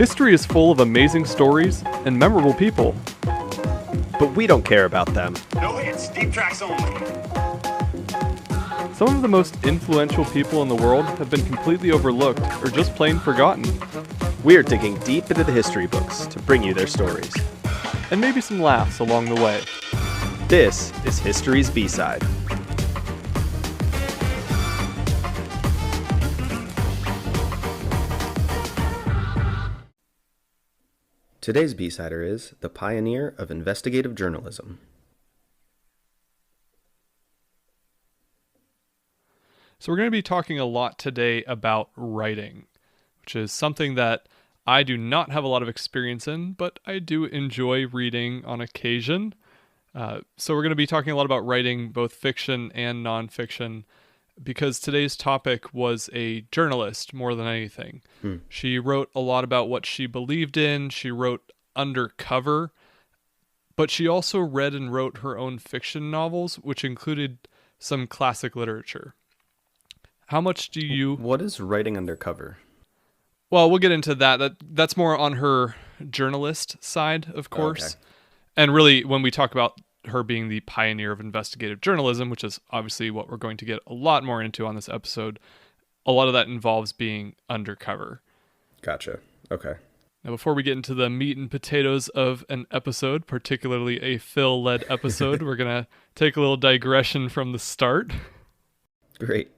History is full of amazing stories and memorable people. But we don't care about them. No hits, deep tracks only. Some of the most influential people in the world have been completely overlooked or just plain forgotten. We're digging deep into the history books to bring you their stories. And maybe some laughs along the way. This is History's B-Side. Today's B-Sider is the pioneer of investigative journalism. So we're going to be talking a lot today about writing, which is something that I do not have a lot of experience in, but I do enjoy reading on occasion. So we're going to be talking a lot about writing, both fiction and nonfiction, because today's topic was a journalist more than anything. She wrote a lot about what she believed in. She wrote undercover, but she also read and wrote her own fiction novels, which included some classic literature. How much do you... What is writing undercover? Well, we'll get into that. That's more on her journalist side, of course. Okay. And really, when we talk about her being the pioneer of investigative journalism, which is obviously what we're going to get a lot more into on this episode, a lot of that involves being undercover. Gotcha. Okay. Now, before we get into the meat and potatoes of an episode, particularly a Phil-led episode, we're going to take a little digression from the start. Great.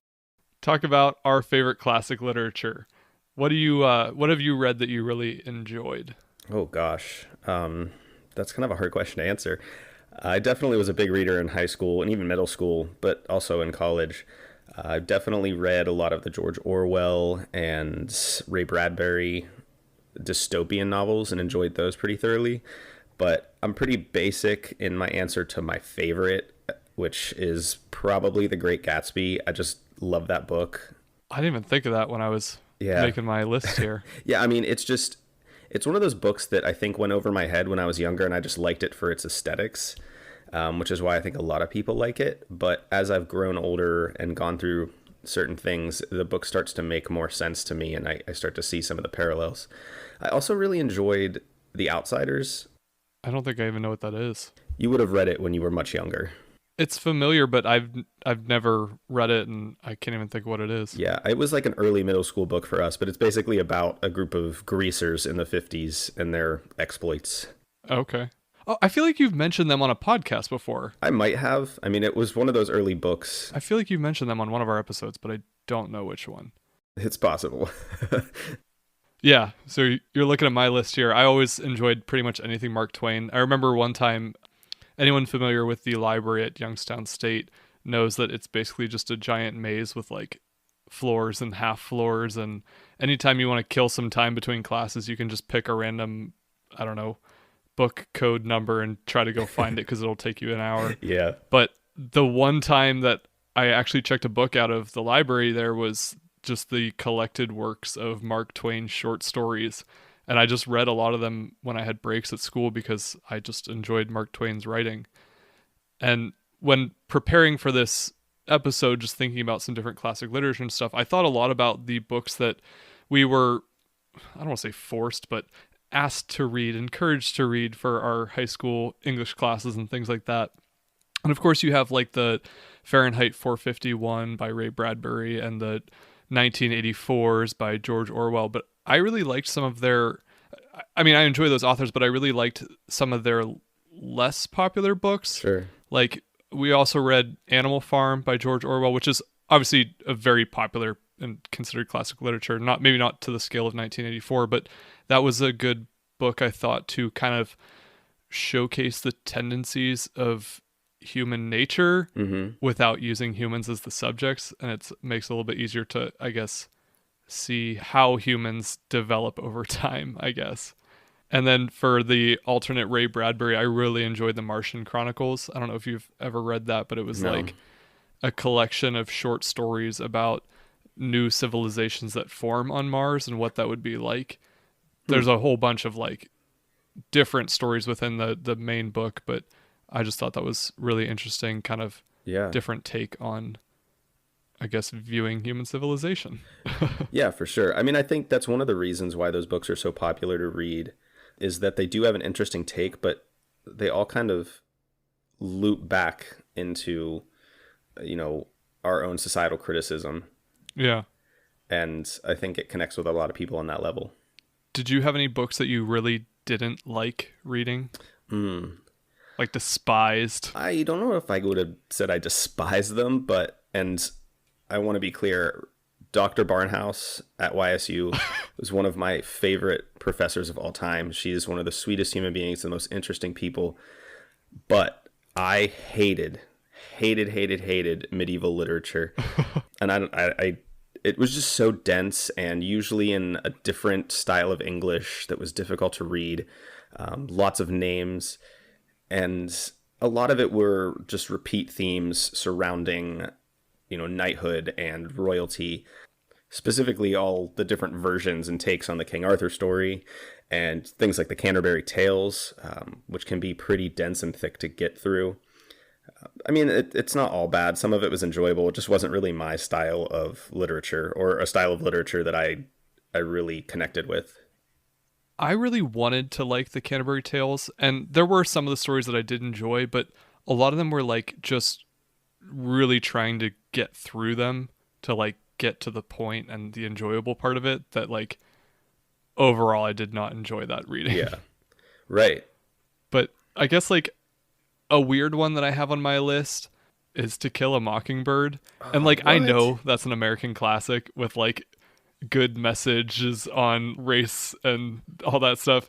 Talk about our favorite classic literature. What have you read that you really enjoyed? Oh, gosh. That's kind of a hard question to answer. I definitely was a big reader in high school and even middle school, but also in college. I've definitely read a lot of the George Orwell and Ray Bradbury dystopian novels and enjoyed those pretty thoroughly. But I'm pretty basic in my answer to my favorite, which is probably The Great Gatsby. I just love that book. I didn't even think of that when I was making my list here. Yeah, I mean, it's one of those books that I think went over my head when I was younger, and I just liked it for its aesthetics, which is why I think a lot of people like it. But as I've grown older and gone through certain things, the book starts to make more sense to me, and I start to see some of the parallels. I also really enjoyed The Outsiders. I don't think I even know what that is. You would have read it when you were much younger. It's familiar, but I've never read it, and I can't even think what it is. Yeah, it was like an early middle school book for us, but it's basically about a group of greasers in the 50s and their exploits. Okay. Oh, I feel like you've mentioned them on a podcast before. I might have. I mean, it was one of those early books. I feel like you mentioned them on one of our episodes, but I don't know which one. It's possible. Yeah, so you're looking at my list here. I always enjoyed pretty much anything Mark Twain. I remember one time, anyone familiar with the library at Youngstown State knows that it's basically just a giant maze with like floors and half floors, and anytime you want to kill some time between classes, you can just pick a random, I don't know, book code number and try to go find it because it'll take you an hour. Yeah. But the one time that I actually checked a book out of the library there was just the collected works of Mark Twain's short stories. And I just read a lot of them when I had breaks at school because I just enjoyed Mark Twain's writing. And when preparing for this episode, just thinking about some different classic literature and stuff, I thought a lot about the books that we were, I don't want to say forced, but asked to read, encouraged to read for our high school English classes and things like that. And of course you have like the Fahrenheit 451 by Ray Bradbury and the 1984s by George Orwell, but I really liked some of their, I mean, I enjoy those authors, but I really liked some of their less popular books. Sure. Like we also read Animal Farm by George Orwell, which is obviously a very popular and considered classic literature. Maybe not to the scale of 1984, but that was a good book, I thought, to kind of showcase the tendencies of human nature without using humans as the subjects. And it makes it a little bit easier to, I guess, see how humans develop over time, I guess. And then for the alternate Ray Bradbury, I really enjoyed The Martian Chronicles. I don't know if you've ever read that, but it was like a collection of short stories about new civilizations that form on Mars and what that would be like. There's a whole bunch of like different stories within the main book, but I just thought that was really interesting, kind of different take on I guess, viewing human civilization. Yeah, for sure. I mean, I think that's one of the reasons why those books are so popular to read is that they do have an interesting take, but they all kind of loop back into, you know, our own societal criticism. Yeah. And I think it connects with a lot of people on that level. Did you have any books that you really didn't like reading? Like despised? I don't know if I would have said I despise them, and I want to be clear, Dr. Barnhouse at YSU was one of my favorite professors of all time. She is one of the sweetest human beings, the most interesting people. But I hated medieval literature. And I it was just so dense and usually in a different style of English that was difficult to read. Lots of names. And a lot of it were just repeat themes surrounding, you know, knighthood and royalty, specifically all the different versions and takes on the King Arthur story and things like the Canterbury Tales, which can be pretty dense and thick to get through. I mean, it's not all bad. Some of it was enjoyable. It just wasn't really my style of literature or a style of literature that I really connected with. I really wanted to like the Canterbury Tales, and there were some of the stories that I did enjoy, but a lot of them were like just really trying to get through them to like get to the point and the enjoyable part of it that like overall I did not enjoy that reading. Yeah. Right. But I guess like a weird one that I have on my list is To Kill a Mockingbird. And like I What? know that's an American classic with like good messages on race and all that stuff.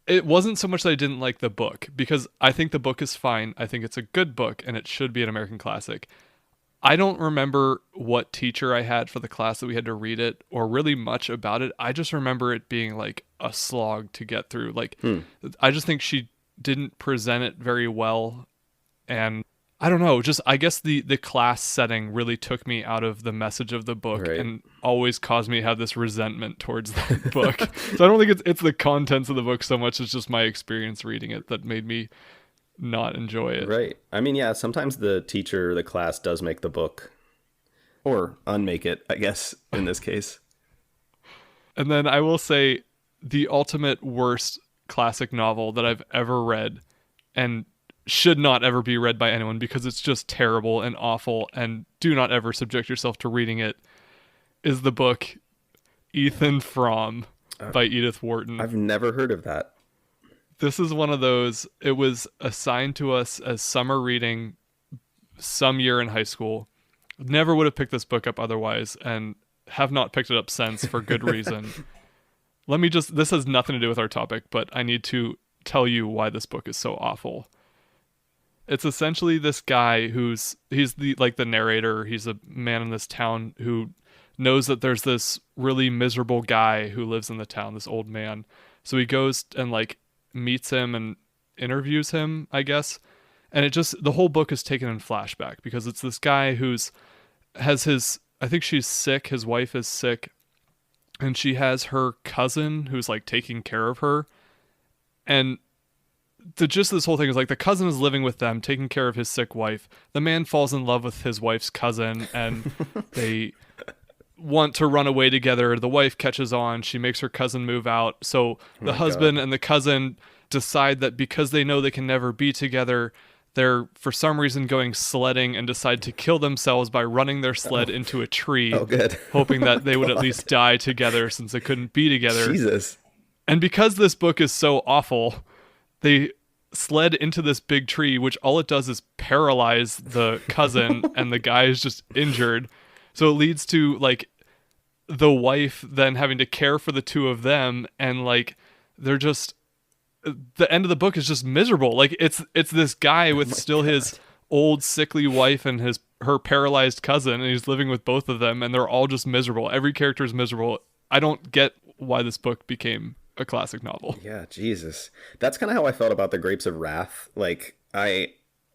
It wasn't so much that I didn't like the book, because I think the book is fine. I think it's a good book and it should be an American classic. I don't remember what teacher I had for the class that we had to read it or really much about it. I just remember it being like a slog to get through. Like, I just think she didn't present it very well. And I don't know, just I guess the class setting really took me out of the message of the book Right. and always caused me to have this resentment towards the book. So I don't think it's the contents of the book so much as just my experience reading it that made me not enjoy it. Right. I mean, yeah, sometimes the teacher, the class does make the book or unmake it, I guess, in this case. And then I will say the ultimate worst classic novel that I've ever read and should not ever be read by anyone because it's just terrible and awful, and do not ever subject yourself to reading it, is the book Ethan Frome by Edith Wharton. I've never heard of that. This is one of those, it was assigned to us as summer reading some year in high school. Never would have picked this book up otherwise, and have not picked it up since for good reason. This has nothing to do with our topic, but I need to tell you why this book is so awful. It's essentially this guy he's the narrator. He's a man in this town who knows that there's this really miserable guy who lives in the town, this old man. So he goes and like meets him and interviews him, I guess. And the whole book is taken in flashback because it's this guy I think she's sick, his wife is sick, and she has her cousin who's like taking care of her. And the gist of this whole thing is like the cousin is living with them, taking care of his sick wife. The man falls in love with his wife's cousin and they want to run away together. The wife catches on. She makes her cousin move out. So the husband and the cousin decide that because they know they can never be together, they're for some reason going sledding and decide to kill themselves by running their sled into a tree, good. hoping that they would at least die together since they couldn't be together. Jesus. And because this book is so awful, they sled into this big tree, which all it does is paralyze the cousin, and the guy is just injured. So it leads to like the wife then having to care for the two of them, and like they're just, the end of the book is just miserable. Like it's this guy with still his old sickly wife and her paralyzed cousin, and he's living with both of them, and they're all just miserable. Every character is miserable. I don't get why this book became a classic novel. Yeah, Jesus. That's kind of how I felt about The Grapes of Wrath. Like, I've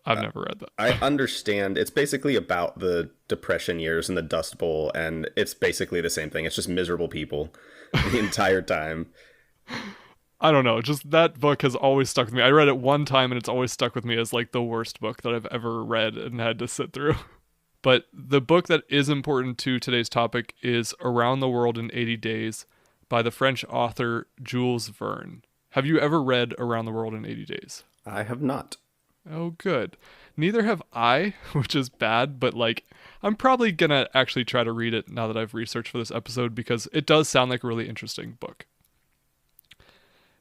never read that. I understand. It's basically about the Depression years and the Dust Bowl, and it's basically the same thing. It's just miserable people the entire time. I don't know. Just that book has always stuck with me. I read it one time, and it's always stuck with me as like the worst book that I've ever read and had to sit through. But the book that is important to today's topic is Around the World in 80 Days by the French author Jules Verne. Have you ever read Around the World in 80 Days? I have not. Oh, good. Neither have I, which is bad, but like, I'm probably gonna actually try to read it now that I've researched for this episode because it does sound like a really interesting book.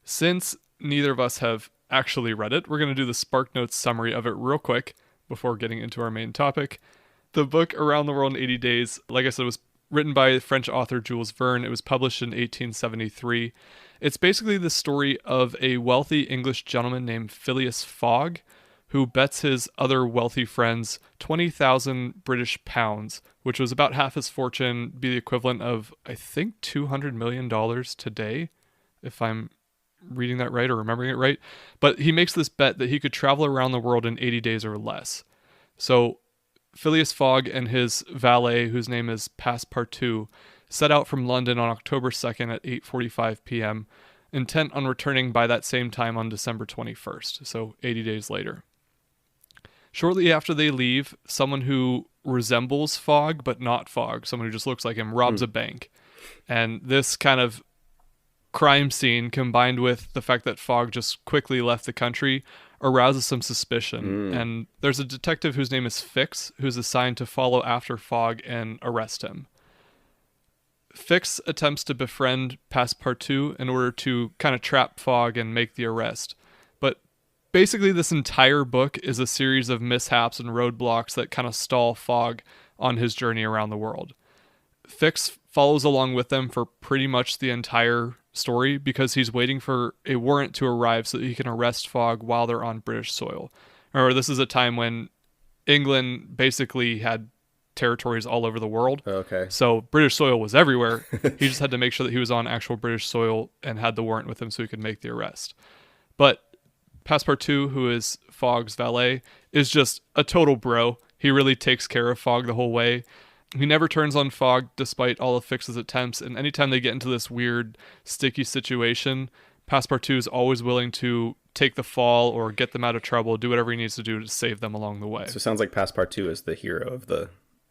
Since neither of us have actually read it, we're gonna do the SparkNotes summary of it real quick before getting into our main topic. The book Around the World in 80 Days, like I said, was written by French author Jules Verne. It was published in 1873. It's basically the story of a wealthy English gentleman named Phileas Fogg who bets his other wealthy friends 20,000 British pounds, which was about half his fortune, be the equivalent of, I think, $200 million today, if I'm reading that right or remembering it right. But he makes this bet that he could travel around the world in 80 days or less. So Phileas Fogg and his valet, whose name is Passepartout, set out from London on October 2nd at 8:45 p.m., intent on returning by that same time on December 21st, so 80 days later. Shortly after they leave, someone who resembles Fogg, but not Fogg, someone who just looks like him, robs a bank. And this kind of crime scene, combined with the fact that Fogg just quickly left the country, arouses some suspicion. And there's a detective whose name is Fix, who's assigned to follow after Fogg and arrest him. Fix attempts to befriend Passepartout in order to kind of trap Fogg and make the arrest. But basically this entire book is a series of mishaps and roadblocks that kind of stall Fogg on his journey around the world. Fix follows along with them for pretty much the entire story because he's waiting for a warrant to arrive so that he can arrest Fogg while they're on British soil. Remember, this is a time when England basically had territories all over the world. Okay. So British soil was everywhere. He just had to make sure that he was on actual British soil and had the warrant with him so he could make the arrest. But Passepartout, who is Fogg's valet, is just a total bro. He really takes care of Fogg the whole way. He never turns on Fogg despite all of Fix's attempts, and anytime they get into this weird, sticky situation, Passepartout is always willing to take the fall or get them out of trouble, do whatever he needs to do to save them along the way. So it sounds like Passepartout is the hero of the...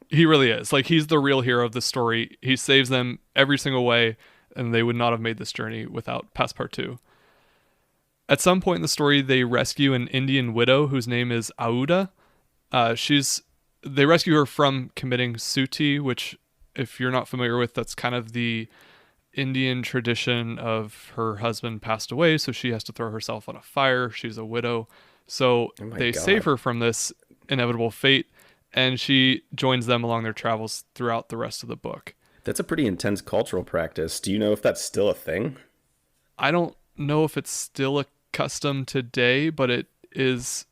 He really is. Like, he's the real hero of the story. He saves them every single way, and they would not have made this journey without Passepartout. At some point in the story, they rescue an Indian widow whose name is Aouda. They rescue her from committing suti, which, if you're not familiar with, that's kind of the Indian tradition of her husband passed away, so she has to throw herself on a fire. She's a widow. So they save her from this inevitable fate, and she joins them along their travels throughout the rest of the book. That's a pretty intense cultural practice. Do you know if that's still a thing? I don't know if it's still a custom today, but it is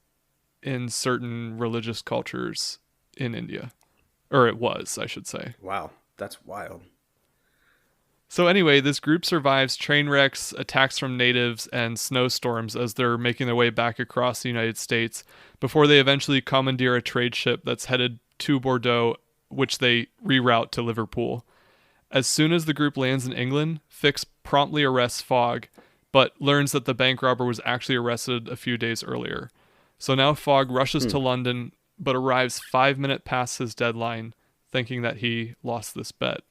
in certain religious cultures in India. Or it was, I should say. Wow, that's wild. So anyway, this group survives train wrecks, attacks from natives, and snowstorms as they're making their way back across the United States before they eventually commandeer a trade ship that's headed to Bordeaux, which they reroute to Liverpool. As soon as the group lands in England, Fix promptly arrests Fogg, but learns that the bank robber was actually arrested a few days earlier. So now Fogg rushes to London, but arrives 5 minutes past his deadline, thinking that he lost this bet.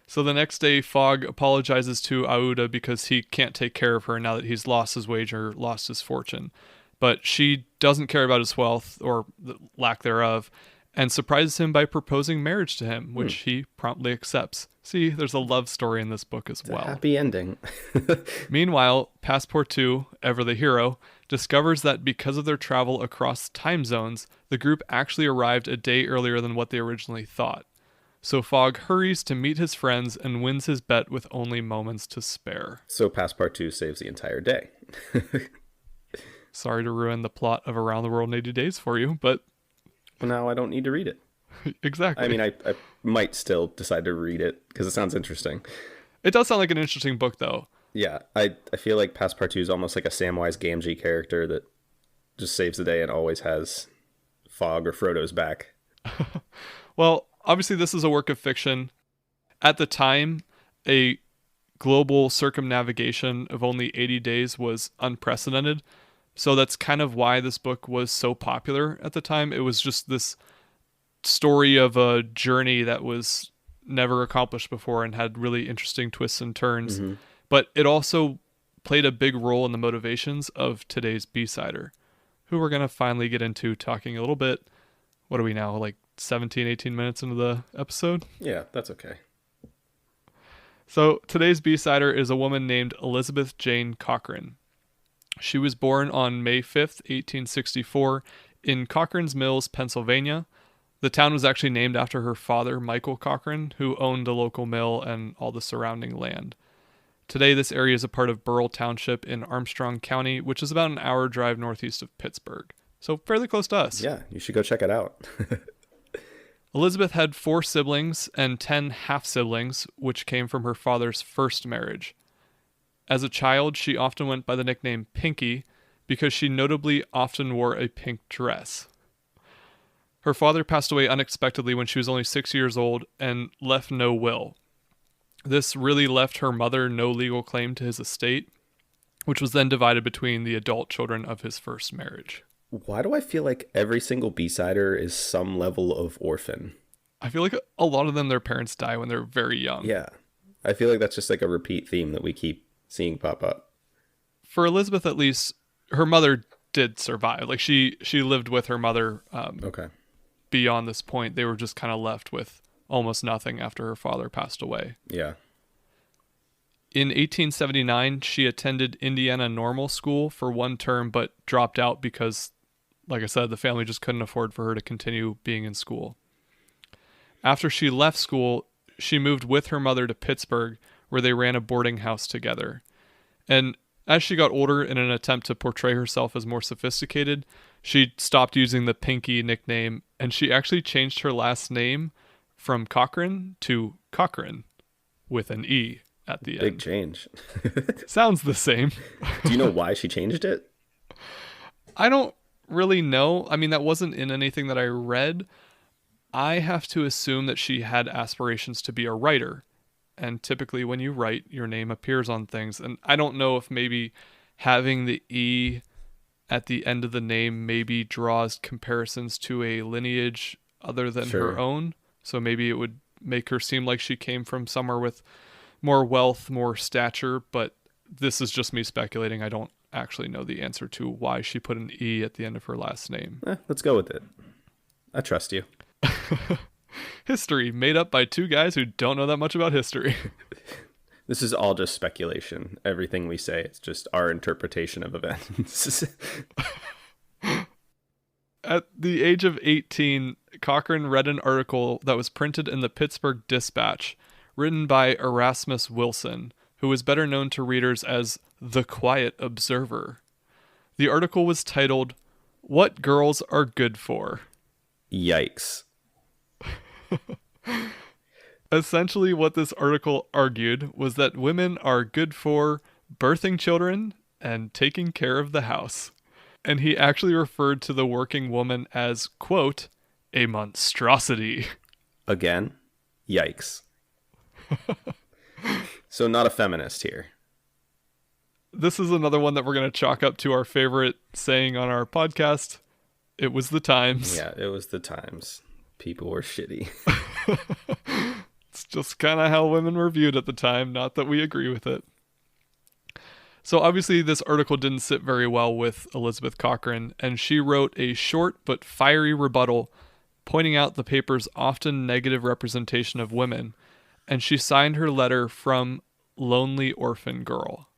So the next day, Fogg apologizes to Aouda because he can't take care of her now that he's lost his wager, lost his fortune. But she doesn't care about his wealth, or the lack thereof, and surprises him by proposing marriage to him, which he promptly accepts. See, there's a love story in this book as well. A happy ending. Meanwhile, Passepartout, ever the hero, discovers that because of their travel across time zones, the group actually arrived a day earlier than what they originally thought. So Fogg hurries to meet his friends and wins his bet with only moments to spare. So Passepartout saves the entire day. Sorry to ruin the plot of Around the World in 80 Days for you, but... Well, now I don't need to read it. Exactly. I mean, I might still decide to read it because it sounds interesting. It does sound like an interesting book, though. Yeah, I feel like Passepartout is almost like a Samwise Gamgee character that just saves the day and always has Fogg or Frodo's back. Well, obviously this is a work of fiction. At the time, a global circumnavigation of only 80 days was unprecedented. So that's kind of why this book was so popular at the time. It was just this story of a journey that was never accomplished before and had really interesting twists and turns. Mm-hmm. But it also played a big role in the motivations of today's B-sider, who we're going to finally get into talking a little bit. What are we now, like 17, 18 minutes into the episode? Yeah, that's okay. So today's B-sider is a woman named Elizabeth Jane Cochrane. She was born on May 5th, 1864, in Cochrane's Mills, Pennsylvania. The town was actually named after her father, Michael Cochrane, who owned a local mill and all the surrounding land. Today, this area is a part of Burrell Township in Armstrong County, which is about an hour drive northeast of Pittsburgh. So fairly close to us. Yeah, you should go check it out. Elizabeth had 4 siblings and 10 half-siblings, which came from her father's first marriage. As a child, she often went by the nickname Pinky because she notably often wore a pink dress. Her father passed away unexpectedly when she was only 6 years old and left no will. This really left her mother no legal claim to his estate, which was then divided between the adult children of his first marriage. Why do I feel like every single B-sider is some level of orphan? I feel like a lot of them, their parents die when they're very young. Yeah. I feel like that's just like a repeat theme that we keep seeing pop up. For Elizabeth, at least, her mother did survive. Like she lived with her mother. Okay. Beyond this point, they were just kind of left with almost nothing after her father passed away. Yeah. In 1879, she attended Indiana Normal School for 1 term, but dropped out because, like I said, the family just couldn't afford for her to continue being in school. After she left school, she moved with her mother to Pittsburgh, where they ran a boarding house together. And as she got older, in an attempt to portray herself as more sophisticated, she stopped using the Pinky nickname, and she actually changed her last name from Cochrane to Cochrane, with an E at the end. Big change. Sounds the same. Do you know why she changed it? I don't really know. I mean, that wasn't in anything that I read. I have to assume that she had aspirations to be a writer. And typically when you write, your name appears on things. And I don't know if maybe having the E at the end of the name maybe draws comparisons to a lineage other than her own. So maybe it would make her seem like she came from somewhere with more wealth, more stature. But this is just me speculating. I don't actually know the answer to why she put an E at the end of her last name. Let's go with it. I trust you. History made up by 2 guys who don't know that much about history. This is all just speculation. Everything we say, it's just our interpretation of events. At the age of 18, Cochrane read an article that was printed in the Pittsburgh Dispatch, written by Erasmus Wilson, who was better known to readers as the Quiet Observer. The article was titled, "What Girls Are Good For." Yikes. Essentially, what this article argued was that women are good for birthing children and taking care of the house. And he actually referred to the working woman as, quote, a monstrosity. Again, yikes. So not a feminist here. This is another one that we're going to chalk up to our favorite saying on our podcast. It was the times. Yeah, it was the times. People were shitty. It's just kind of how women were viewed at the time, not that we agree with it. So obviously this article didn't sit very well with Elizabeth Cochrane, and she wrote a short but fiery rebuttal pointing out the paper's often negative representation of women, and she signed her letter from Lonely Orphan Girl.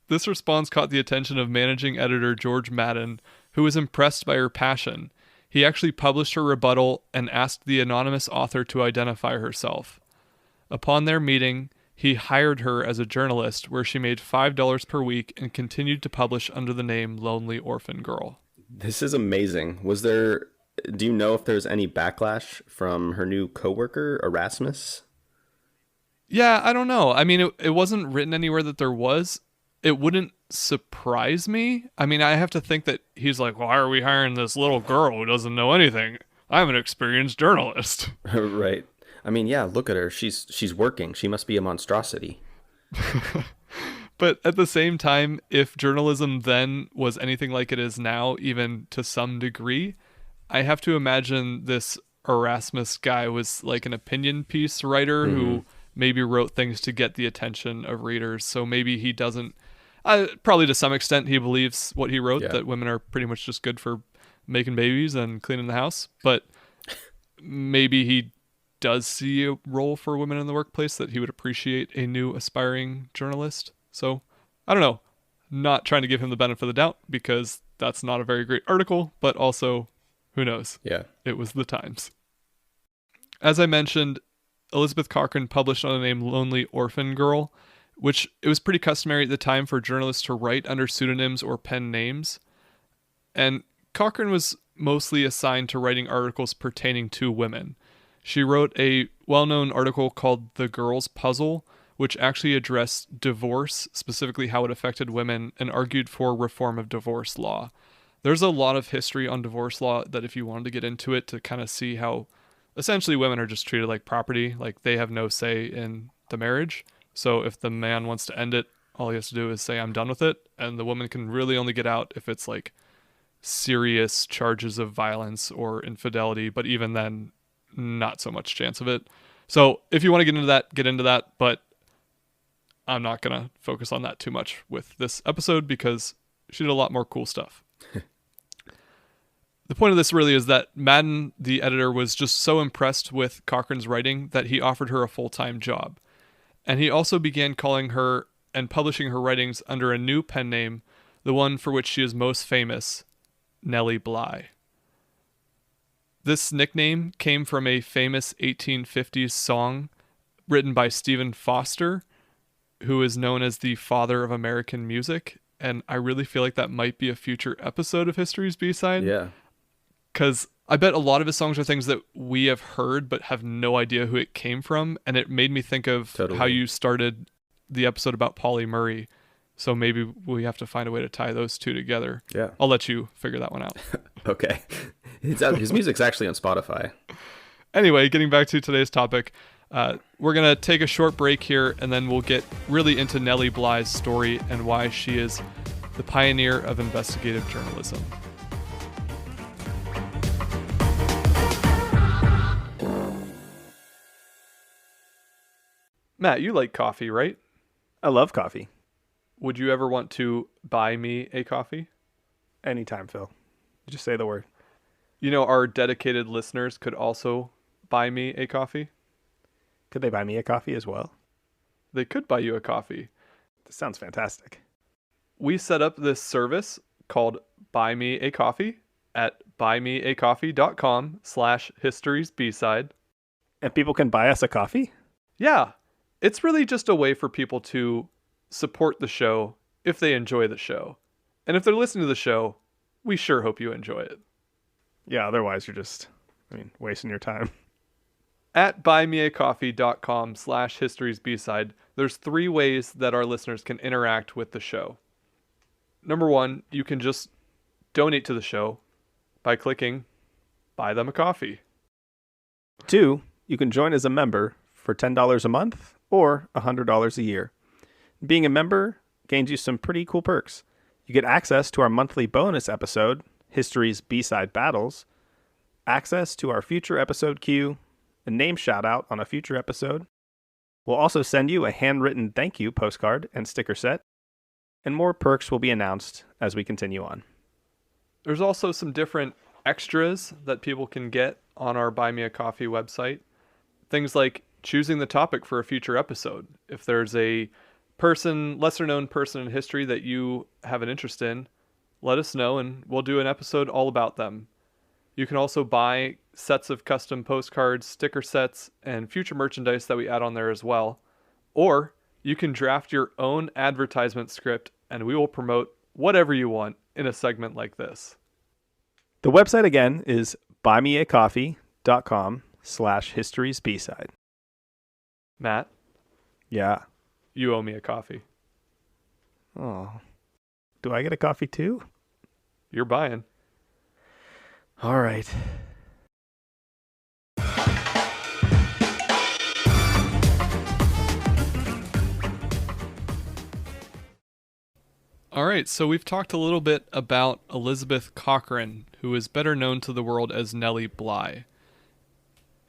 This response caught the attention of managing editor George Madden, who was impressed by her passion. He actually published her rebuttal and asked the anonymous author to identify herself. Upon their meeting, he hired her as a journalist, where she made $5 per week and continued to publish under the name Lonely Orphan Girl. This is amazing. Do you know if there's any backlash from her new coworker, Erasmus? Yeah, I don't know. I mean, it wasn't written anywhere that there was. It wouldn't surprise me. I mean, I have to think that he's like, why are we hiring this little girl who doesn't know anything? I'm an experienced journalist. Right. I mean, yeah, look at her. She's working. She must be a monstrosity. But at the same time, if journalism then was anything like it is now, even to some degree, I have to imagine this Erasmus guy was like an opinion piece writer who maybe wrote things to get the attention of readers. So maybe he doesn't, probably to some extent, he believes what he wrote, Yeah. that women are pretty much just good for making babies and cleaning the house. But maybe he does see a role for women in the workplace that he would appreciate a new aspiring journalist. So I don't know. Not trying to give him the benefit of the doubt because that's not a very great article, but also who knows? Yeah. It was the Times. As I mentioned, Elizabeth Cochrane published under the name Lonely Orphan Girl, which it was pretty customary at the time for journalists to write under pseudonyms or pen names. And Cochrane was mostly assigned to writing articles pertaining to women. She wrote a well-known article called The Girl's Puzzle, which actually addressed divorce, specifically how it affected women, and argued for reform of divorce law. There's a lot of history on divorce law that if you wanted to get into it to kind of see how essentially women are just treated like property, like they have no say in the marriage. So if the man wants to end it, all he has to do is say, I'm done with it. And the woman can really only get out if it's like serious charges of violence or infidelity. But even then, not so much chance of it. So if you want to get into that, get into that. But I'm not going to focus on that too much with this episode because she did a lot more cool stuff. The point of this really is that Madden, the editor, was just so impressed with Cochrane's writing that he offered her a full-time job. And he also began calling her and publishing her writings under a new pen name, the one for which she is most famous, Nellie Bly. This nickname came from a famous 1850s song written by Stephen Foster, who is known as the father of American music. And I really feel like that might be a future episode of History's B-Side. Yeah. Because I bet a lot of his songs are things that we have heard but have no idea who it came from. And it made me think of how you started the episode about Pauli Murray. So maybe we have to find a way to tie those two together. Yeah. I'll let you figure that one out. Okay. His music's actually on Spotify. Anyway, getting back to today's topic, we're going to take a short break here, and then we'll get really into Nellie Bly's story and why she is the pioneer of investigative journalism. Matt, you like coffee, right? I love coffee. Would you ever want to buy me a coffee? Anytime, Phil. Just say the word. You know, our dedicated listeners could also buy me a coffee. Could they buy me a coffee as well? They could buy you a coffee. This sounds fantastic. We set up this service called Buy Me a Coffee at buymeacoffee.com/historiesbside. And people can buy us a coffee? Yeah, it's really just a way for people to support the show if they enjoy the show. And if they're listening to the show, we sure hope you enjoy it. Yeah, otherwise you're just, wasting your time. At buymeacoffee.com/historiesbside, there's 3 ways that our listeners can interact with the show. Number 1, you can just donate to the show by clicking Buy Them a Coffee. 2, you can join as a member for $10 a month or $100 a year. Being a member gains you some pretty cool perks. You get access to our monthly bonus episode, History's B-Side Battles, access to our future episode queue, a name shout out on a future episode. We'll also send you a handwritten thank you postcard and sticker set, and more perks will be announced as we continue on. There's also some different extras that people can get on our Buy Me a Coffee website. Things like choosing the topic for a future episode. If there's a lesser known person in history that you have an interest in, let us know and we'll do an episode all about them. You can also buy sets of custom postcards, sticker sets, and future merchandise that we add on there as well. Or you can draft your own advertisement script and we will promote whatever you want in a segment like this. The website again is buymeacoffee.com/historiesbside. Matt, Yeah. you owe me a coffee. Oh. Do I get a coffee too? You're buying. All right. All right, so we've talked a little bit about Elizabeth Cochrane, who is better known to the world as Nellie Bly.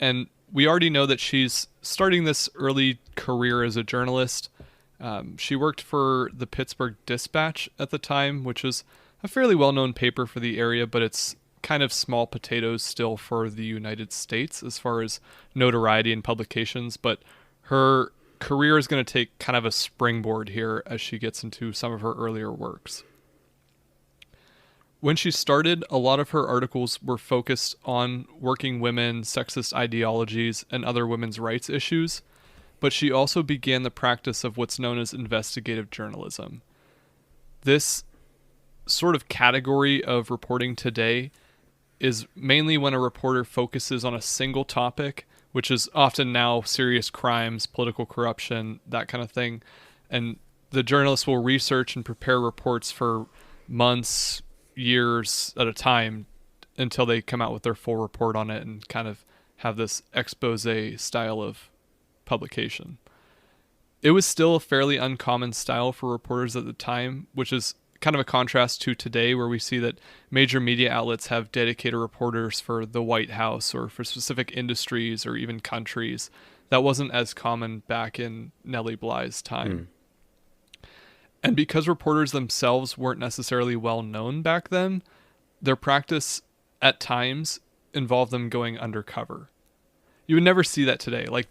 And we already know that she's starting this early career as a journalist. She worked for the Pittsburgh Dispatch at the time, which is a fairly well-known paper for the area, but it's kind of small potatoes still for the United States as far as notoriety and publications. But her career is going to take kind of a springboard here as she gets into some of her earlier works. When she started, a lot of her articles were focused on working women, sexist ideologies, and other women's rights issues, but she also began the practice of what's known as investigative journalism. This sort of category of reporting today is mainly when a reporter focuses on a single topic, which is often now serious crimes, political corruption, that kind of thing. And the journalist will research and prepare reports for months, years at a time until they come out with their full report on it and kind of have this expose style of publication. It was still a fairly uncommon style for reporters at the time, which is kind of a contrast to today, where we see that major media outlets have dedicated reporters for the White House or for specific industries or even countries. That wasn't as common back in Nellie Bly's time. And because reporters themselves weren't necessarily well known back then, their practice at times involved them going undercover. You would never see that today. Like,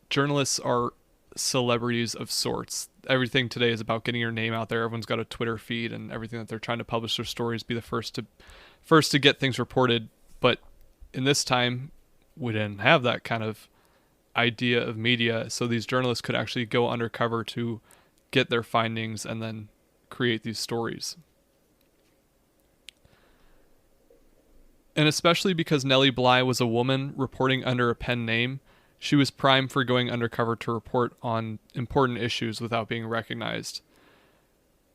journalists are celebrities of sorts. Everything today is about getting your name out there. Everyone's got a Twitter feed, and everything that they're trying to publish their stories, be the first to get things reported. But in this time, we didn't have that kind of idea of media, so these journalists could actually go undercover to get their findings and then create these stories. And especially because Nellie Bly was a woman reporting under a pen name, she was primed for going undercover to report on important issues without being recognized.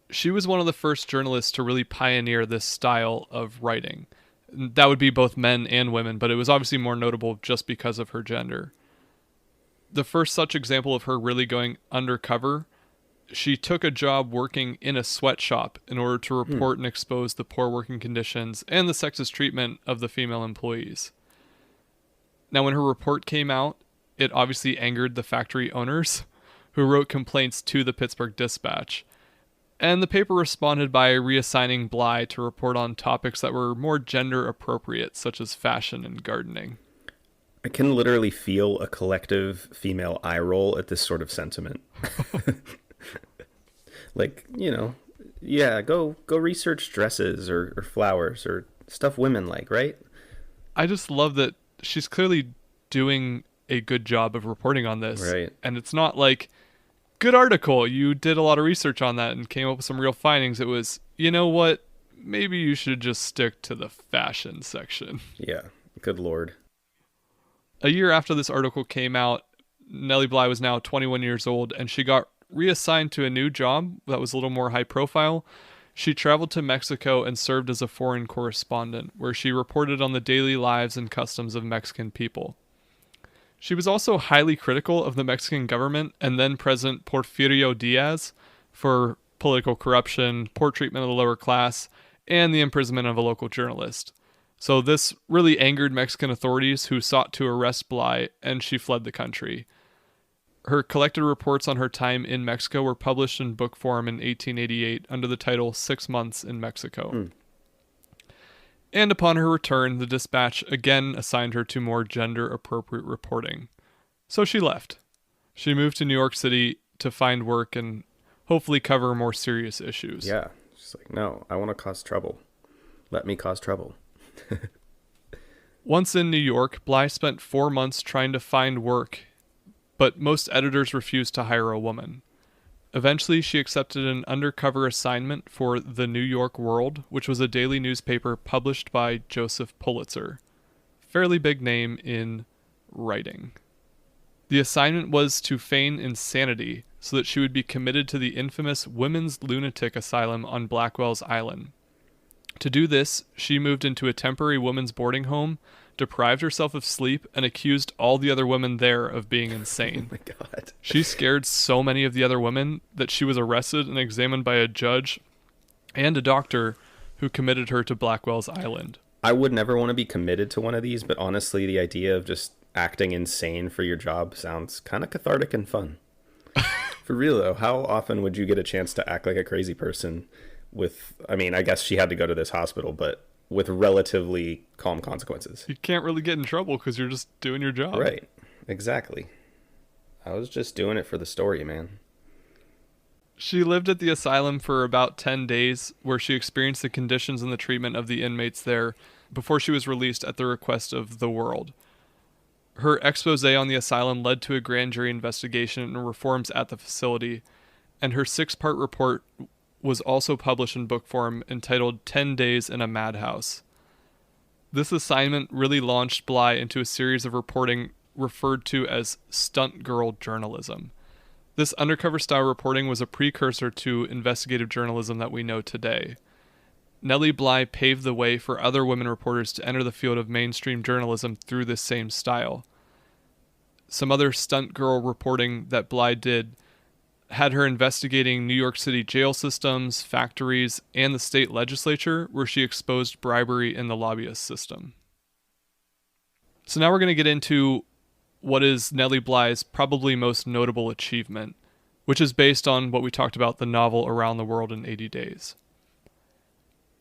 She was one of the first journalists to really pioneer this style of writing. That would be both men and women, but it was obviously more notable just because of her gender. The first such example of her really going undercover, she took a job working in a sweatshop in order to report and expose the poor working conditions and the sexist treatment of the female employees. Now, when her report came out, it obviously angered the factory owners, who wrote complaints to the Pittsburgh Dispatch. And the paper responded by reassigning Bly to report on topics that were more gender appropriate, such as fashion and gardening. I can literally feel a collective female eye roll at this sort of sentiment. Like, yeah, go research dresses or flowers or stuff women like, right? I just love that she's clearly doing a good job of reporting on this. Right. And it's not like, good article, you did a lot of research on that and came up with some real findings. It was, you know what, maybe you should just stick to the fashion section. Yeah, good lord. A year after this article came out, Nellie Bly was now 21 years old, and she got reassigned to a new job that was a little more high profile. She traveled to Mexico and served as a foreign correspondent, where she reported on the daily lives and customs of Mexican people. She was also highly critical of the Mexican government and then President Porfirio Diaz for political corruption, poor treatment of the lower class, and the imprisonment of a local journalist. So this really angered Mexican authorities, who sought to arrest Bly, and she fled the country. Her collected reports on her time in Mexico were published in book form in 1888 under the title 6 Months in Mexico. And upon her return, the Dispatch again assigned her to more gender-appropriate reporting. So she left. She moved to New York City to find work and hopefully cover more serious issues. Yeah. She's like, no, I want to cause trouble. Let me cause trouble. Once in New York, Bly spent 4 months trying to find work, but most editors refused to hire a woman. Eventually, she accepted an undercover assignment for the New York World, which was a daily newspaper published by Joseph Pulitzer. Fairly big name in writing. The assignment was to feign insanity so that she would be committed to the infamous Women's Lunatic Asylum on Blackwell's Island. To do this, she moved into a temporary women's boarding home, deprived herself of sleep, and accused all the other women there of being insane. Oh my God. She scared so many of the other women that she was arrested and examined by a judge and a doctor who committed her to Blackwell's Island. I would never want to be committed to one of these, but honestly, the idea of just acting insane for your job sounds kind of cathartic and fun. For real, though, how often would you get a chance to act like a crazy person with, I mean, I guess she had to go to this hospital, but with relatively calm consequences? You can't really get in trouble because you're just doing your job. Right. Exactly. I was just doing it for the story, man. She lived at the asylum for about 10 days, where she experienced the conditions and the treatment of the inmates there before she was released at the request of the world. Her expose on the asylum led to a grand jury investigation and reforms at the facility, and her 6-part report was also published in book form entitled 10 Days in a Madhouse. This assignment really launched Bly into a series of reporting referred to as stunt girl journalism. This undercover style reporting was a precursor to investigative journalism that we know today. Nellie Bly paved the way for other women reporters to enter the field of mainstream journalism through this same style. Some other stunt girl reporting that Bly did had her investigating New York City jail systems, factories, and the state legislature, where she exposed bribery in the lobbyist system. So now we're going to get into what is Nellie Bly's probably most notable achievement, which is based on what we talked about, the novel Around the World in 80 Days.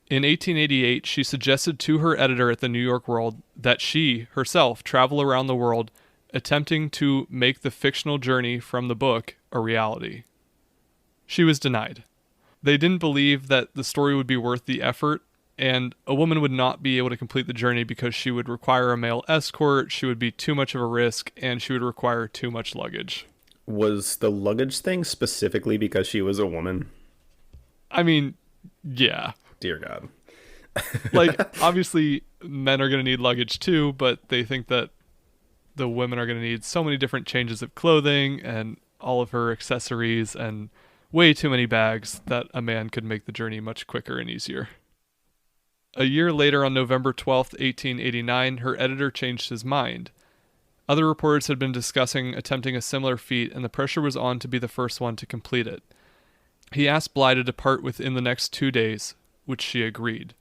In 1888, she suggested to her editor at the New York World that she, herself, travel around the world attempting to make the fictional journey from the book a reality. She was denied. They didn't believe that the story would be worth the effort, and a woman would not be able to complete the journey because she would require a male escort, she would be too much of a risk, and she would require too much luggage. Was the luggage thing specifically because she was a woman? I mean, yeah. Dear God. Like, obviously, men are going to need luggage too, but they think that the women are going to need so many different changes of clothing and all of her accessories and way too many bags that a man could make the journey much quicker and easier. A year later, on November 12th, 1889, her editor changed his mind. Other reporters had been discussing attempting a similar feat, and the pressure was on to be the first one to complete it. He asked Bly to depart within the next 2 days, which she agreed.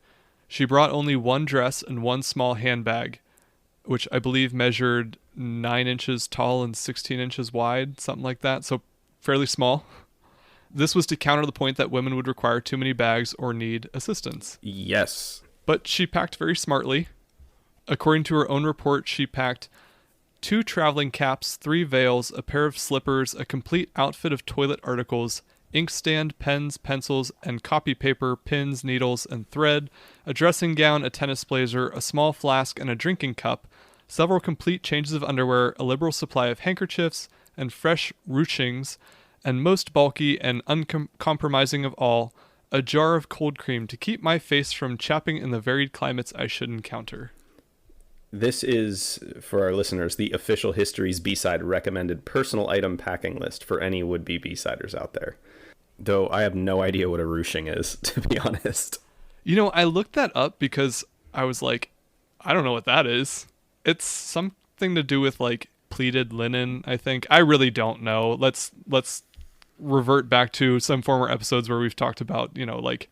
She brought only one dress and one small handbag, which I believe measured 9 inches tall and 16 inches wide, something like that, so fairly small. This was to counter the point that women would require too many bags or need assistance. Yes. But she packed very smartly. According to her own report, she packed 2 traveling caps, 3 veils, a pair of slippers, a complete outfit of toilet articles, inkstand, pens, pencils, and copy paper, pins, needles, and thread, a dressing gown, a tennis blazer, a small flask, and a drinking cup, several complete changes of underwear, a liberal supply of handkerchiefs, and fresh ruchings, and most bulky and uncompromising of all, a jar of cold cream to keep my face from chapping in the varied climates I should encounter. This is, for our listeners, the official History's B-side recommended personal item packing list for any would-be B-siders out there. Though I have no idea what a ruching is, to be honest. You know, I looked that up because I was like, I don't know what that is. It's something to do with like pleated linen, I think. I really don't know. Let's revert back to some former episodes where we've talked about, you know, like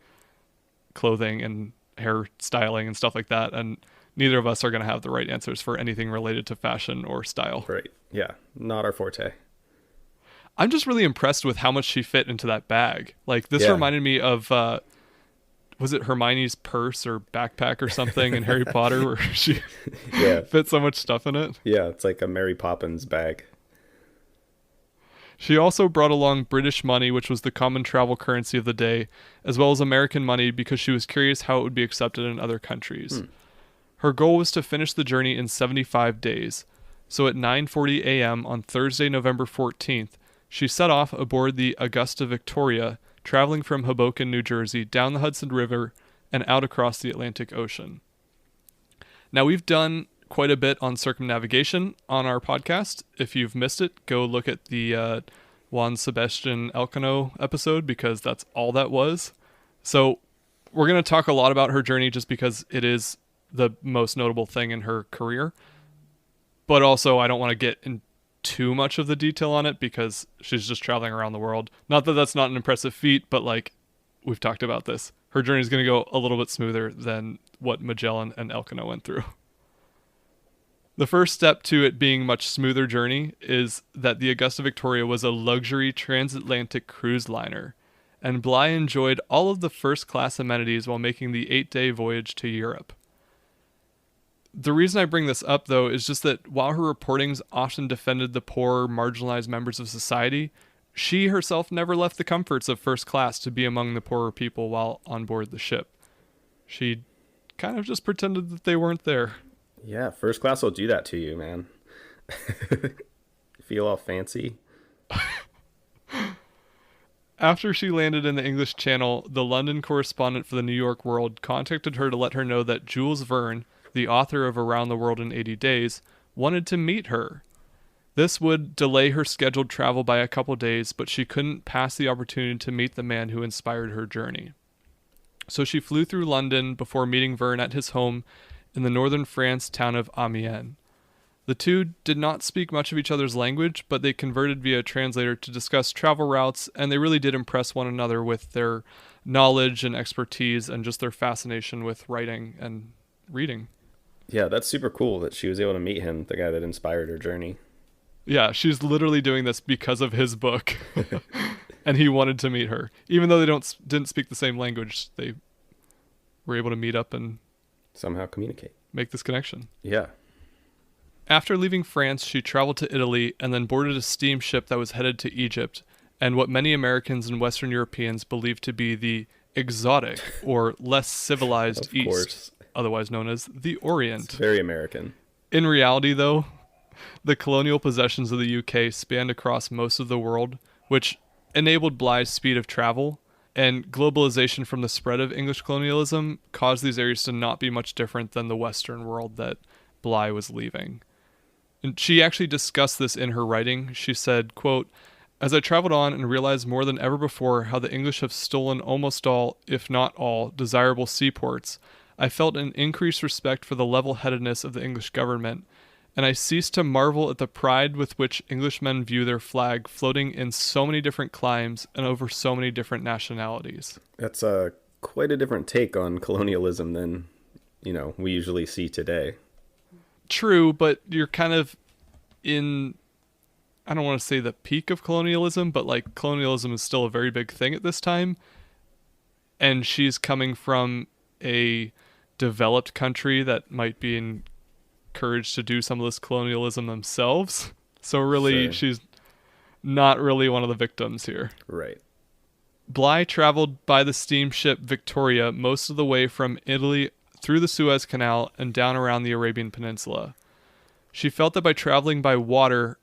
clothing and hair styling and stuff like that. And neither of us are going to have the right answers for anything related to fashion or style. Right. Yeah. Not our forte. I'm just really impressed with how much she fit into that bag. Like, this reminded me of, was it Hermione's purse or backpack or something in Harry Potter where she fit so much stuff in it? Yeah, it's like a Mary Poppins bag. She also brought along British money, which was the common travel currency of the day, as well as American money because she was curious how it would be accepted in other countries. Her goal was to finish the journey in 75 days. So at 9:40 a.m. on Thursday, November 14th, she set off aboard the Augusta Victoria, traveling from Hoboken, New Jersey, down the Hudson River and out across the Atlantic Ocean. Now, we've done quite a bit on circumnavigation on our podcast. If you've missed it, go look at the Juan Sebastian Elcano episode because that's all that was. So we're going to talk a lot about her journey just because it is the most notable thing in her career. But also, I don't want to get in too much of the detail on it because she's just traveling around the world. Not that that's not an impressive feat, but like we've talked about this, her journey is going to go a little bit smoother than what Magellan and Elcano went through. The first step to it being a much smoother journey is that the Augusta Victoria was a luxury transatlantic cruise liner, and Bly enjoyed all of the first-class amenities while making the 8-day voyage to Europe. The reason I bring this up, though, is just that while her reportings often defended the poor, marginalized members of society, she herself never left the comforts of first class to be among the poorer people while on board the ship. She kind of just pretended that they weren't there. Yeah, first class will do that to you, man. Feel all fancy. After she landed in the English Channel, the London correspondent for the New York World contacted her to let her know that Jules Verne, the author of Around the World in 80 Days, wanted to meet her. This would delay her scheduled travel by a couple days, but she couldn't pass the opportunity to meet the man who inspired her journey. So she flew through London before meeting Verne at his home in the northern France town of Amiens. The two did not speak much of each other's language, but they converted via a translator to discuss travel routes, and they really did impress one another with their knowledge and expertise and just their fascination with writing and reading. Yeah, that's super cool that she was able to meet him, the guy that inspired her journey. Yeah, she's literally doing this because of his book. And he wanted to meet her. Even though they didn't speak the same language, they were able to meet up and somehow communicate. Make this connection. Yeah. After leaving France, she traveled to Italy and then boarded a steamship that was headed to Egypt, and what many Americans and Western Europeans believe to be the exotic or less civilized Of East, course. otherwise known as the Orient. It's very American. In reality, though, the colonial possessions of the UK spanned across most of the world, which enabled Bly's speed of travel, and globalization from the spread of English colonialism caused these areas to not be much different than the Western world that Bly was leaving. And she actually discussed this in her writing. She said, quote, "As I traveled on and realized more than ever before how the English have stolen almost all, if not all, desirable seaports, I felt an increased respect for the level-headedness of the English government, and I ceased to marvel at the pride with which Englishmen view their flag floating in so many different climes and over so many different nationalities." That's quite a different take on colonialism than, we usually see today. True, but you're kind of in, I don't want to say the peak of colonialism, but like colonialism is still a very big thing at this time. And she's coming from a developed country that might be encouraged to do some of this colonialism themselves. So really, Sure. she's not really one of the victims here. Right. Bly traveled by the steamship Victoria most of the way from Italy through the Suez Canal and down around the Arabian Peninsula. She felt that traveling by water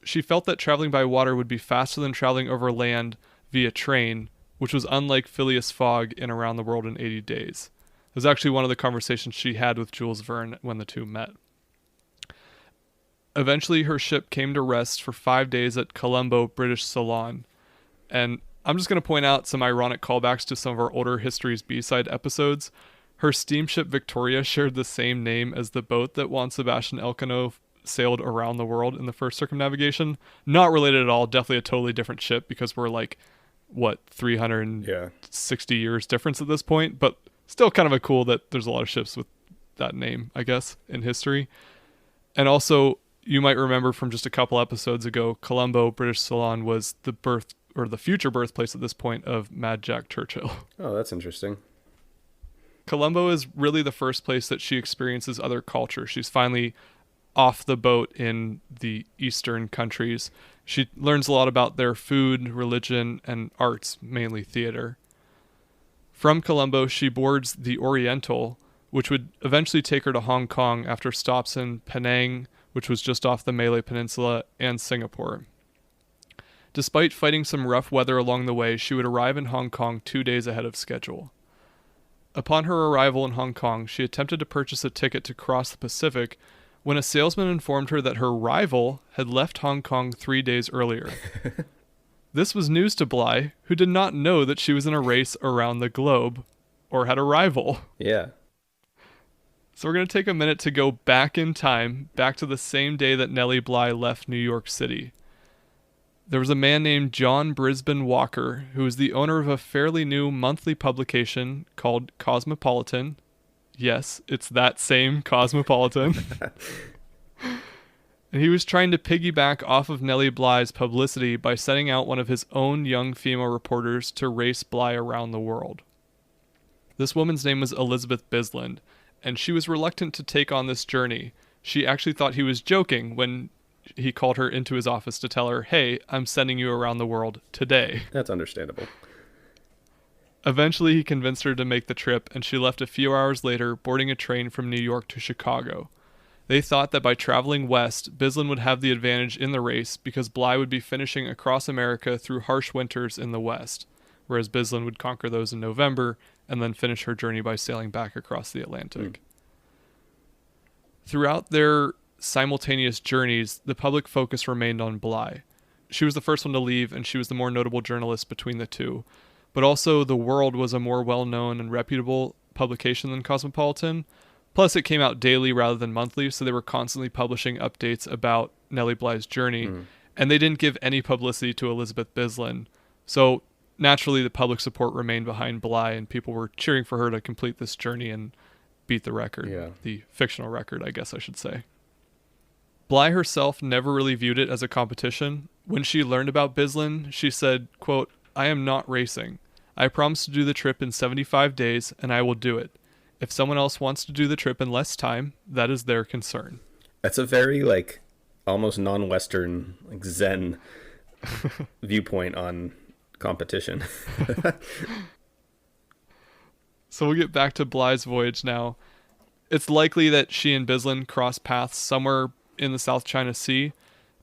would be faster than traveling over land via train, which was unlike Phileas Fogg in Around the World in 80 Days. It was actually one of the conversations she had with Jules Verne when the two met. Eventually, her ship came to rest for 5 days at Colombo, British Ceylon. And I'm just going to point out some ironic callbacks to some of our older History's B-side episodes. Her steamship Victoria shared the same name as the boat that Juan Sebastian Elcano sailed around the world in the first circumnavigation. Not related at all, definitely a totally different ship because we're like, 360 years difference at this point, but still kind of a cool that there's a lot of ships with that name, I guess, in history. And also, you might remember from just a couple episodes ago, Colombo, British Ceylon was the birth or the future birthplace at this point of Mad Jack Churchill. Oh, that's interesting. Colombo is really the first place that she experiences other culture. She's finally off the boat in the Eastern countries. She learns a lot about their food, religion, and arts, mainly theater. From Colombo, she boards the Oriental, which would eventually take her to Hong Kong after stops in Penang, which was just off the Malay Peninsula, and Singapore. Despite fighting some rough weather along the way, she would arrive in Hong Kong 2 days ahead of schedule. Upon her arrival in Hong Kong, she attempted to purchase a ticket to cross the Pacific when a salesman informed her that her rival had left Hong Kong 3 days earlier. This was news to Bly, who did not know that she was in a race around the globe, or had a rival. Yeah. So we're going to take a minute to go back in time, back to the same day that Nellie Bly left New York City. There was a man named John Brisbane Walker, who was the owner of a fairly new monthly publication called Cosmopolitan. Yes, it's that same Cosmopolitan. And he was trying to piggyback off of Nellie Bly's publicity by sending out one of his own young female reporters to race Bly around the world. This woman's name was Elizabeth Bisland, and she was reluctant to take on this journey. She actually thought he was joking when he called her into his office to tell her, "Hey, I'm sending you around the world today." That's understandable. Eventually, he convinced her to make the trip, and she left a few hours later, boarding a train from New York to Chicago. They thought that by traveling west, Bisland would have the advantage in the race because Bly would be finishing across America through harsh winters in the west, whereas Bisland would conquer those in November and then finish her journey by sailing back across the Atlantic. Throughout their simultaneous journeys, the public focus remained on Bly. She was the first one to leave, and she was the more notable journalist between the two. But also, The World was a more well-known and reputable publication than Cosmopolitan. Plus, it came out daily rather than monthly, so they were constantly publishing updates about Nellie Bly's journey, and they didn't give any publicity to Elizabeth Bisland. So, naturally, the public support remained behind Bly, and people were cheering for her to complete this journey and beat the record. Yeah. The fictional record, I guess I should say. Bly herself never really viewed it as a competition. When she learned about Bisland, she said, quote, "I am not racing. I promised to do the trip in 75 days, and I will do it. If someone else wants to do the trip in less time, that is their concern." That's a very, almost non-Western, Zen viewpoint on competition. So we'll get back to Bly's voyage now. It's likely that she and Bisland crossed paths somewhere in the South China Sea,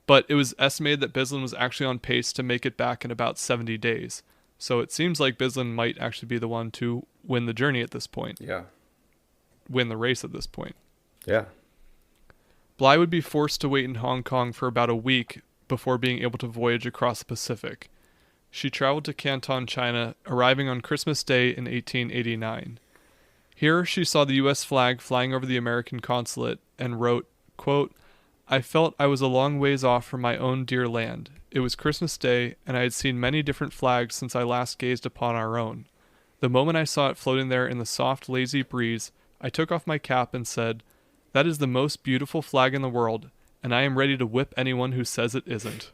but it was estimated that Bisland was actually on pace to make it back in about 70 days. So it seems like Bisland might actually be the one to win the journey at this point. Yeah. Win the race at this point. Yeah. Bly would be forced to wait in Hong Kong for about a week before being able to voyage across the Pacific. She traveled to Canton, China, arriving on Christmas Day in 1889. Here she saw the U.S. flag flying over the American consulate and wrote, quote, "I felt I was a long ways off from my own dear land. It was Christmas Day, and I had seen many different flags since I last gazed upon our own. The moment I saw it floating there in the soft, lazy breeze, I took off my cap and said, 'That is the most beautiful flag in the world, and I am ready to whip anyone who says it isn't.'"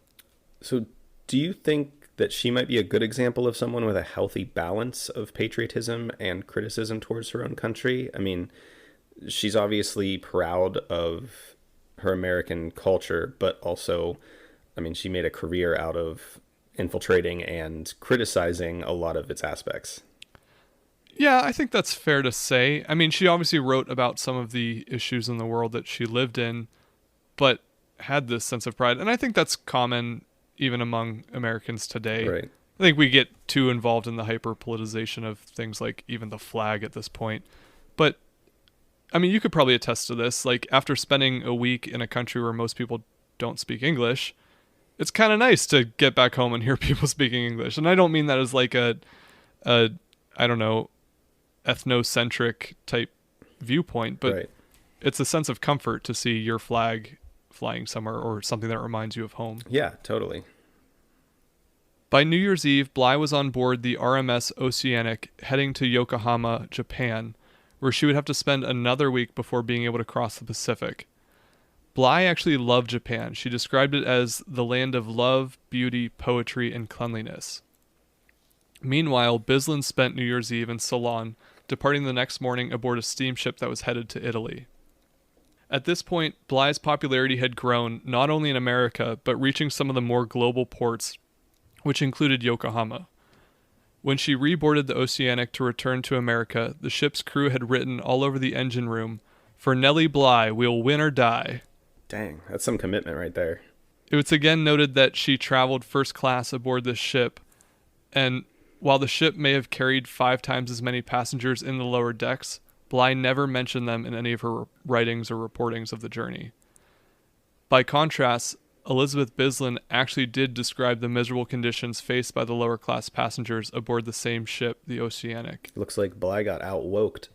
So do you think that she might be a good example of someone with a healthy balance of patriotism and criticism towards her own country? I mean, she's obviously proud of her American culture, but also, she made a career out of infiltrating and criticizing a lot of its aspects. Yeah, I think that's fair to say. She obviously wrote about some of the issues in the world that she lived in, but had this sense of pride. And I think that's common even among Americans today. Right. I think we get too involved in the hyper-politicization of things like even the flag at this point. But, you could probably attest to this. After spending a week in a country where most people don't speak English, it's kind of nice to get back home and hear people speaking English. And I don't mean that as I don't know, ethnocentric type viewpoint, but Right. It's a sense of comfort to see your flag flying somewhere or something that reminds you of home. Yeah, totally. By New Year's Eve, Bly was on board the RMS Oceanic heading to Yokohama, Japan, where she would have to spend another week before being able to cross the Pacific. Bly actually loved Japan. She described it as the land of love, beauty, poetry, and cleanliness. Meanwhile, Bisland spent New Year's Eve in Ceylon, departing the next morning aboard a steamship that was headed to Italy. At this point, Bly's popularity had grown not only in America, but reaching some of the more global ports, which included Yokohama. When she reboarded the Oceanic to return to America, the ship's crew had written all over the engine room, "For Nellie Bly, we'll win or die." Dang, that's some commitment right there. It was again noted that she traveled first class aboard this ship, and while the ship may have carried 5 times as many passengers in the lower decks, Bly never mentioned them in any of her writings or reportings of the journey. By contrast, Elizabeth Bisland actually did describe the miserable conditions faced by the lower class passengers aboard the same ship, the Oceanic. Looks like Bly got out-woked.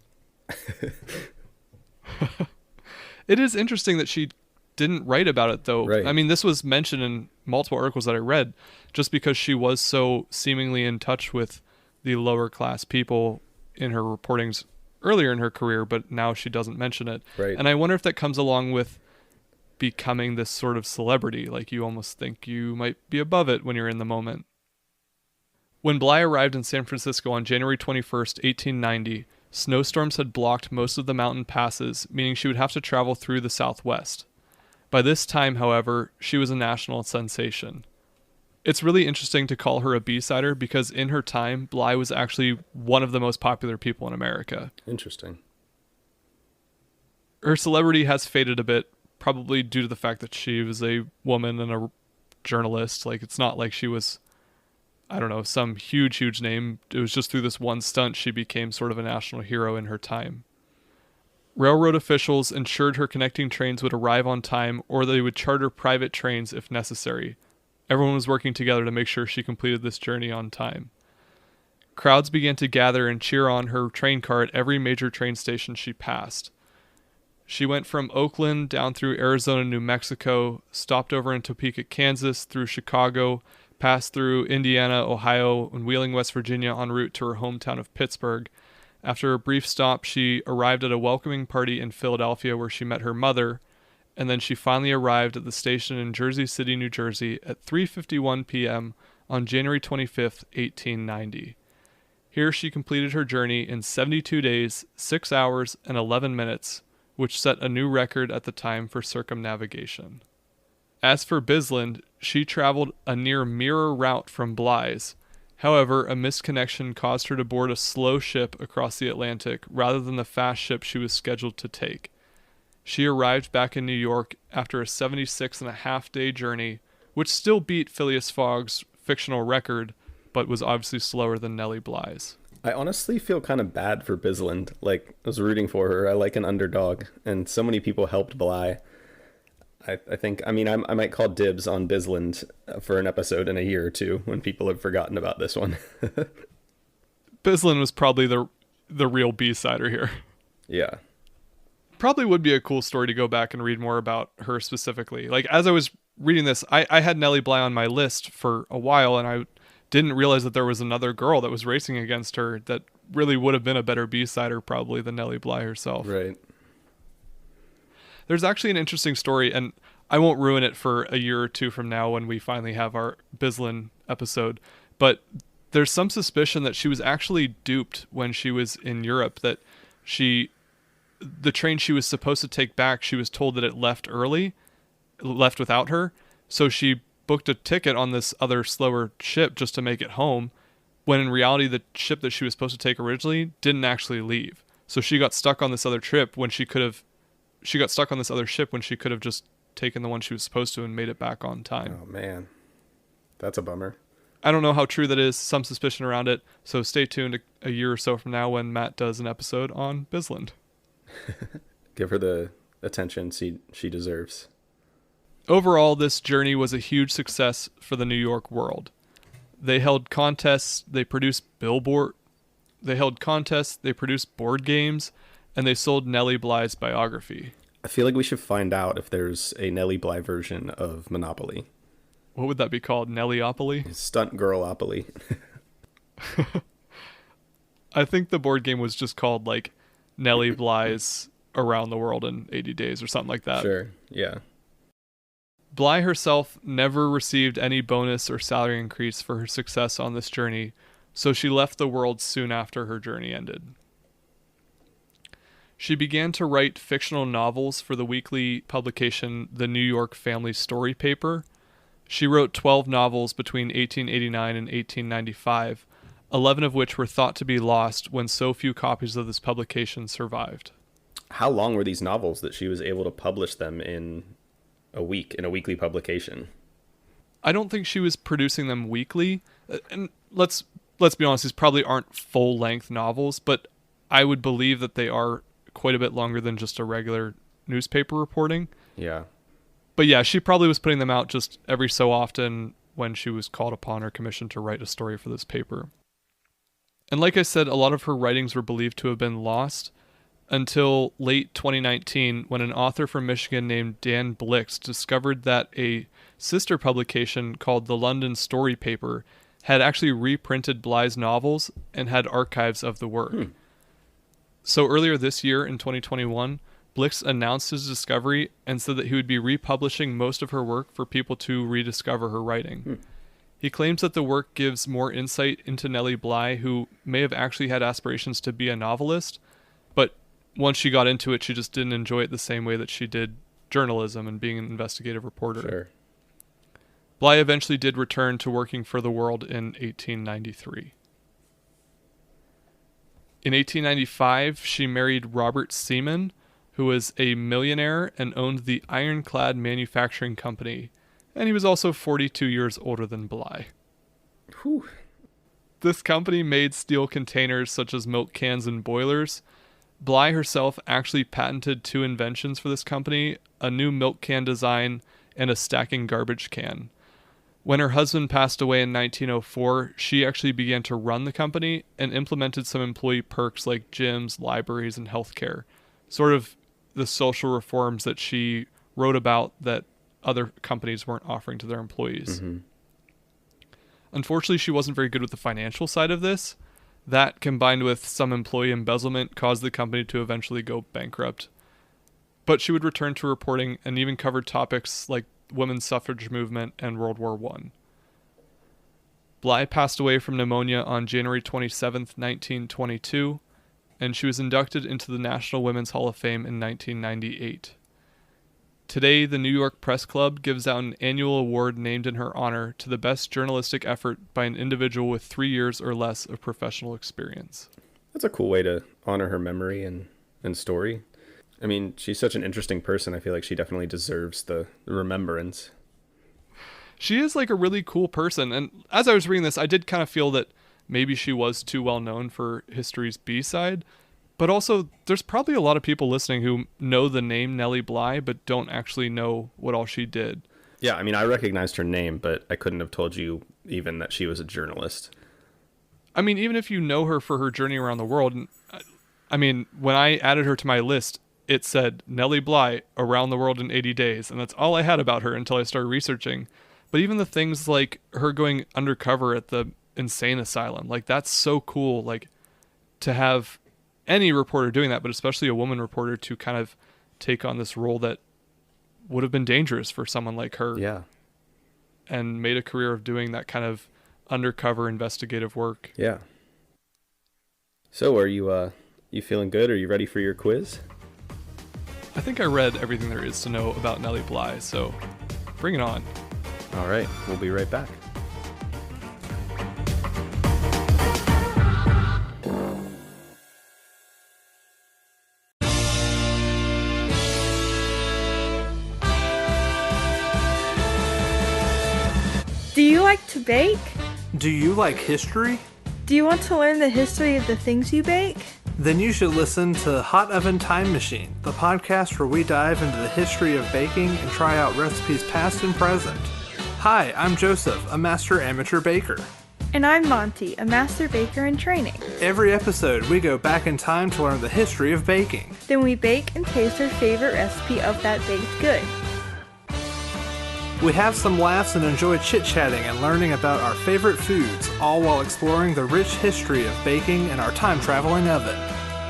It is interesting that she didn't write about it, though. Right. This was mentioned in multiple articles that I read, just because she was so seemingly in touch with the lower class people in her reportings earlier in her career, but now she doesn't mention it. Right. And I wonder if that comes along with becoming this sort of celebrity. Like, you almost think you might be above it when you're in the moment. When Bly arrived in San Francisco on January 21st, 1890, snowstorms had blocked most of the mountain passes, meaning she would have to travel through the Southwest. By this time, however, she was a national sensation. It's really interesting to call her a B-sider because in her time, Bly was actually one of the most popular people in America. Interesting. Her celebrity has faded a bit, probably due to the fact that she was a woman and a journalist. Like, it's not like she was, I don't know, some huge name. It was just through this one stunt she became sort of a national hero in her time. Railroad officials ensured her connecting trains would arrive on time, or they would charter private trains if necessary. Everyone was working together to make sure she completed this journey on time. Crowds began to gather and cheer on her train car at every major train station she passed. She went from Oakland down through Arizona, New Mexico, stopped over in Topeka, Kansas, through Chicago, passed through Indiana, Ohio, and Wheeling, West Virginia en route to her hometown of Pittsburgh. After a brief stop, she arrived at a welcoming party in Philadelphia where she met her mother, and then she finally arrived at the station in Jersey City, New Jersey at 3:51 p.m. on January 25th, 1890. Here she completed her journey in 72 days, 6 hours, and 11 minutes, which set a new record at the time for circumnavigation. As for Bisland, she traveled a near mirror route from Bly's. However, a misconnection caused her to board a slow ship across the Atlantic rather than the fast ship she was scheduled to take. She arrived back in New York after a 76.5-day journey, which still beat Phileas Fogg's fictional record, but was obviously slower than Nellie Bly's. I honestly feel kind of bad for Bisland. Like, I was rooting for her. I like an underdog, and so many people helped Bly. I think, I mean, I might call dibs on Bisland for an episode in a year or two when people have forgotten about this one. Bisland was probably the real B-sider here. Yeah. Probably would be a cool story to go back and read more about her specifically. Like, as I was reading this, I had Nellie Bly on my list for a while, and I didn't realize that there was another girl that was racing against her that really would have been a better B-sider probably than Nellie Bly herself. Right. There's actually an interesting story, and I won't ruin it for a year or two from now when we finally have our Bisland episode, but there's some suspicion that she was actually duped when she was in Europe, that the train she was supposed to take back, she was told that it left without her, so she booked a ticket on this other slower ship just to make it home, when in reality the ship that she was supposed to take originally didn't actually leave. So she got stuck on this other trip when she could have just taken the one she was supposed to and made it back on time. Oh man, that's a bummer. I don't know how true that is, some suspicion around it, so stay tuned a year or so from now when Matt does an episode on Bisland. Give her the attention she deserves. Overall, this journey was a huge success for the New York World. They held contests, they produced board games, and they sold Nellie Bly's biography. I feel like we should find out if there's a Nellie Bly version of Monopoly. What would that be called? Nellieopoly? Stunt Girlopoly. I think the board game was just called like Nellie Bly's Around the World in 80 Days or something like that. Sure, yeah. Bly herself never received any bonus or salary increase for her success on this journey, so she left the world soon after her journey ended. She began to write fictional novels for the weekly publication The New York Family Story Paper. She wrote 12 novels between 1889 and 1895, 11 of which were thought to be lost when so few copies of this publication survived. How long were these novels that she was able to publish them in a weekly publication? I don't think she was producing them weekly. And let's be honest, these probably aren't full-length novels, but I would believe that they are quite a bit longer than just a regular newspaper reporting. Yeah. But yeah, she probably was putting them out just every so often when she was called upon or commissioned to write a story for this paper. And like I said, a lot of her writings were believed to have been lost until late 2019 when an author from Michigan named Dan Blix discovered that a sister publication called the London Story Paper had actually reprinted Bly's novels and had archives of the work. So earlier this year in 2021, Blix announced his discovery and said that he would be republishing most of her work for people to rediscover her writing. He claims that the work gives more insight into Nellie Bly, who may have actually had aspirations to be a novelist, but once she got into it, she just didn't enjoy it the same way that she did journalism and being an investigative reporter. Sure. Bly eventually did return to working for the World in 1893. In 1895, she married Robert Seaman, who was a millionaire and owned the Ironclad Manufacturing Company, and he was also 42 years older than Bly. Whew. This company made steel containers such as milk cans and boilers. Bly herself actually patented 2 inventions for this company, a new milk can design and a stacking garbage can. When her husband passed away in 1904, she actually began to run the company and implemented some employee perks like gyms, libraries, and healthcare. Sort of the social reforms that she wrote about that other companies weren't offering to their employees. Mm-hmm. Unfortunately, she wasn't very good with the financial side of this. That, combined with some employee embezzlement, caused the company to eventually go bankrupt. But she would return to reporting and even covered topics like women's suffrage movement and World War I. Bly passed away from pneumonia on January 27, 1922, and she was inducted into the National Women's Hall of Fame in 1998. Today, the New York Press Club gives out an annual award named in her honor to the best journalistic effort by an individual with 3 years or less of professional experience. That's a cool way to honor her memory and story. I mean, she's such an interesting person. I feel like she definitely deserves the remembrance. She is like a really cool person, and as I was reading this, I did kind of feel that maybe she was too well known for history's B-side. But also, there's probably a lot of people listening who know the name Nellie Bly, but don't actually know what all she did. Yeah, I mean, I recognized her name, but I couldn't have told you even that she was a journalist. I mean, even if you know her for her journey around the world, I mean, when I added her to my list, it said Nellie Bly, around the world in 80 days, and that's all I had about her until I started researching. But even the things like her going undercover at the insane asylum, like, that's so cool, like, to have any reporter doing that, but especially a woman reporter, to kind of take on this role that would have been dangerous for someone like her. Yeah. And made a career of doing that kind of undercover investigative work. Yeah. So are you feeling good? Are you ready for your quiz? I think I read everything there is to know about Nellie Bly, so bring it on. All right, we'll be right back. Do you like to bake? Do you like history? Do you want to learn the history of the things you bake? Then you should listen to Hot Oven Time Machine, the podcast where we dive into the history of baking and try out recipes past and present. Hi, I'm Joseph, a master amateur baker. And I'm Monty, a master baker in training. Every episode, we go back in time to learn the history of baking. Then we bake and taste our favorite recipe of that baked good. We have some laughs and enjoy chit-chatting and learning about our favorite foods, all while exploring the rich history of baking in our time-traveling oven.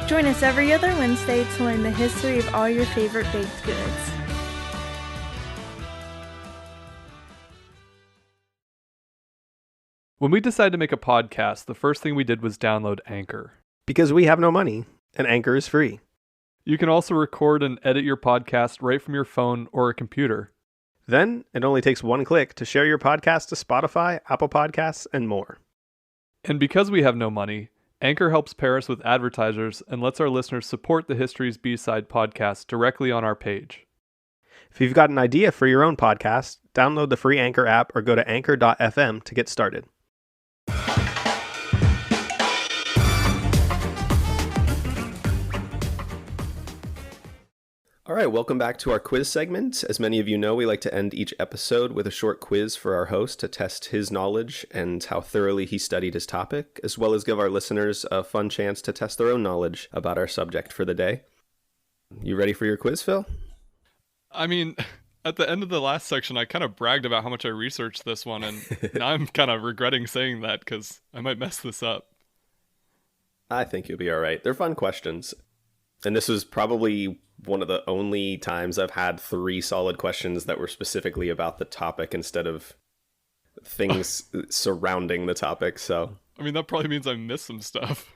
Join us every other Wednesday to learn the history of all your favorite baked goods. When we decided to make a podcast, the first thing we did was download Anchor. Because we have no money, and Anchor is free. You can also record and edit your podcast right from your phone or a computer. Then, it only takes one click to share your podcast to Spotify, Apple Podcasts, and more. And because we have no money, Anchor helps pair us with advertisers and lets our listeners support the History's B-Side podcast directly on our page. If you've got an idea for your own podcast, download the free Anchor app or go to anchor.fm to get started. All right, welcome back to our quiz segment. As many of you know, we like to end each episode with a short quiz for our host to test his knowledge and how thoroughly he studied his topic, as well as give our listeners a fun chance to test their own knowledge about our subject for the day. You ready for your quiz, Phil? I mean, at the end of the last section, I kind of bragged about how much I researched this one, and now I'm kind of regretting saying that because I might mess this up. I think you'll be all right. They're fun questions. And this was probably one of the only times I've had 3 solid questions that were specifically about the topic instead of things surrounding the topic. So I mean, that probably means I missed some stuff.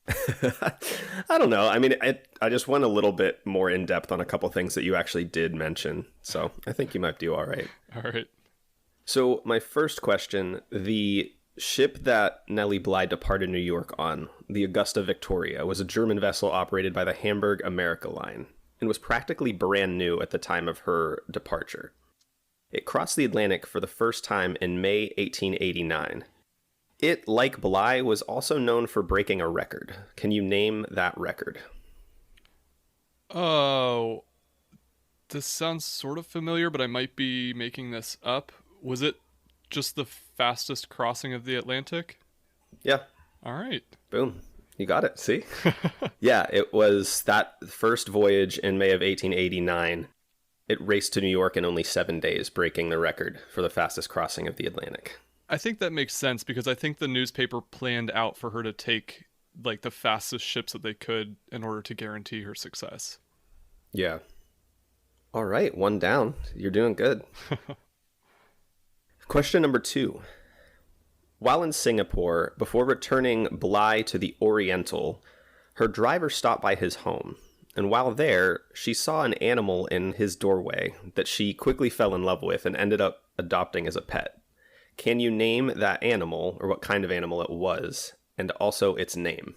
I don't know. I mean, I just went a little bit more in depth on a couple things that you actually did mention. So I think you might do all right. All right. So my first question, the ship that Nellie Bly departed New York on, the Augusta Victoria, was a German vessel operated by the Hamburg America Line and was practically brand new at the time of her departure. It crossed the Atlantic for the first time in May 1889. It, like Bly, was also known for breaking a record. Can you name that record? Oh, this sounds sort of familiar, but I might be making this up. Was it just the fastest crossing of the Atlantic? Yeah. All right. Boom. You got it. See? Yeah, it was that first voyage in May of 1889. It raced to New York in only 7 days, breaking the record for the fastest crossing of the Atlantic. I think that makes sense because I think the newspaper planned out for her to take like the fastest ships that they could in order to guarantee her success. Yeah. All right, 1 down. You're doing good. Question number 2. While in Singapore, before returning Bly to the Oriental, her driver stopped by his home. And while there, she saw an animal in his doorway that she quickly fell in love with and ended up adopting as a pet. Can you name that animal, or what kind of animal it was, and also its name?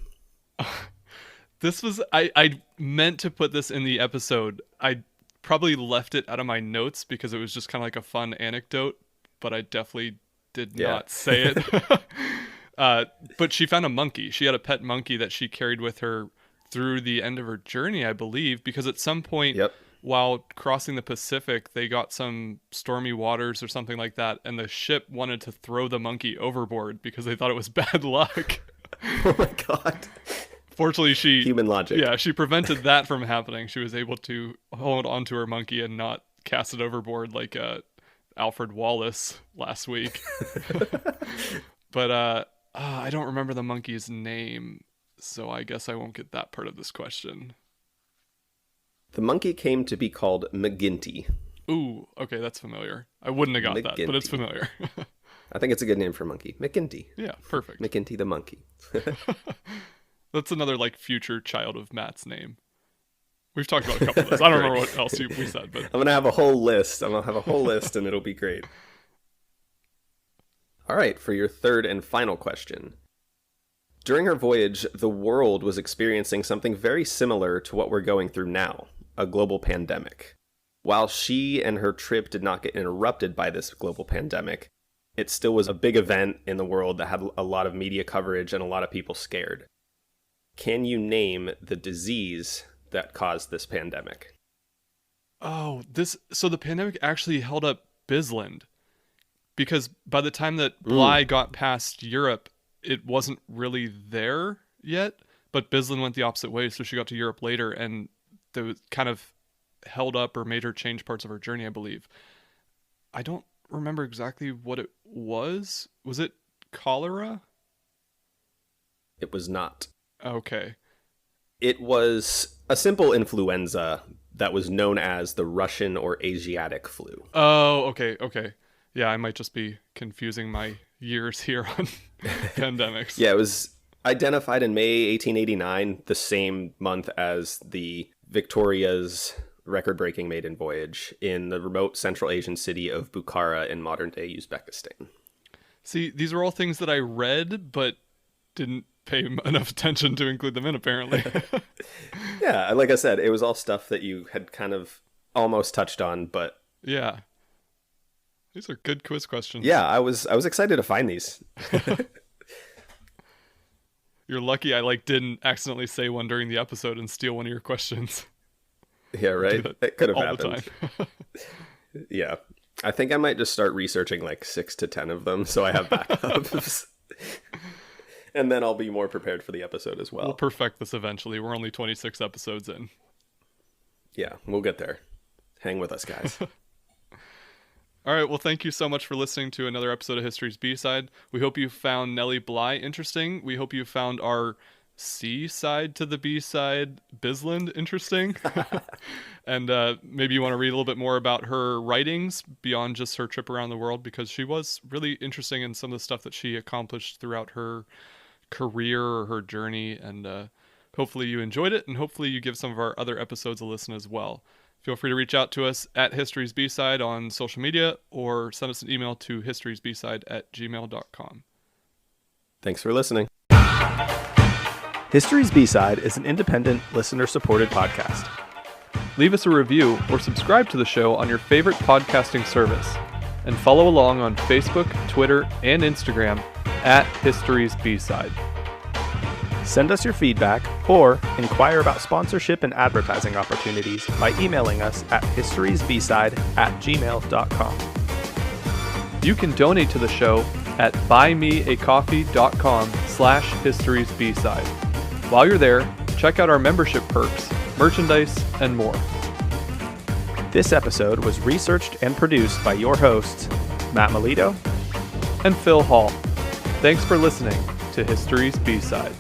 This was, I meant to put this in the episode. I probably left it out of my notes because it was just kind of like a fun anecdote, but I definitely did not say it. But she found a monkey. She had a pet monkey that she carried with her through the end of her journey, I believe, because at some point while crossing the Pacific, they got some stormy waters or something like that, and the ship wanted to throw the monkey overboard because they thought it was bad luck. Oh my God. Fortunately, human logic. Yeah, she prevented that from happening. She was able to hold onto her monkey and not cast it overboard like Alfred Wallace last week. But I don't remember the monkey's name, so I guess I won't get that part of this question. The monkey came to be called McGinty. Ooh, okay, that's familiar. I wouldn't have got that, but it's familiar. I think it's a good name for a monkey. McGinty. Yeah, perfect. McGinty the monkey. That's another like future child of Matt's name. We've talked about a couple of those. I don't remember what else we said, but I'm going to have a whole list. I'm going to have a whole list and it'll be great. All right, for your third and final question. During her voyage, the world was experiencing something very similar to what we're going through now, a global pandemic. While she and her trip did not get interrupted by this global pandemic, it still was a big event in the world that had a lot of media coverage and a lot of people scared. Can you name the disease that caused this pandemic? Oh, so the pandemic actually held up Bisland, because by the time that Bly got past Europe, it wasn't really there yet, but Bisland went the opposite way, so she got to Europe later, and that was kind of held up or made her change parts of her journey, I believe. I don't remember exactly what it was. Was it cholera? It was not. Okay. It was a simple influenza that was known as the Russian or Asiatic flu. Oh, okay. Yeah, I might just be confusing my years here on pandemics. Yeah, it was identified in May 1889, the same month as the Victoria's record-breaking maiden voyage in the remote Central Asian city of Bukhara in modern-day Uzbekistan. See, these are all things that I read, but didn't pay enough attention to include them in, apparently. Yeah, like I said, it was all stuff that you had kind of almost touched on, but... Yeah. These are good quiz questions. Yeah, I was excited to find these. You're lucky I didn't accidentally say one during the episode and steal one of your questions. Yeah, right? It could have all happened. The time. Yeah. I think I might just start researching 6 to 10 of them so I have backups. And then I'll be more prepared for the episode as well. We'll perfect this eventually. We're only 26 episodes in. Yeah, we'll get there. Hang with us, guys. All right, well, thank you so much for listening to another episode of History's B-Side. We hope you found Nellie Bly interesting. We hope you found our C side to the B side, Bisland, interesting. And maybe you want to read a little bit more about her writings beyond just her trip around the world, because she was really interesting in some of the stuff that she accomplished throughout her career or her journey. And hopefully you enjoyed it, and hopefully you give some of our other episodes a listen as well. Feel free to reach out to us at History's B-Side on social media, or send us an email to historiesbside@gmail.com. Thanks for listening. History's B-Side is an independent, listener-supported podcast. Leave us a review or subscribe to the show on your favorite podcasting service, and follow along on Facebook, Twitter, and Instagram at History's B-Side. Send us your feedback or inquire about sponsorship and advertising opportunities by emailing us at historiesbside@gmail.com. You can donate to the show at buymeacoffee.com/historiesbside. While you're there, check out our membership perks, merchandise, and more. This episode was researched and produced by your hosts, Matt Melito and Phil Hall. Thanks for listening to History's B-Side.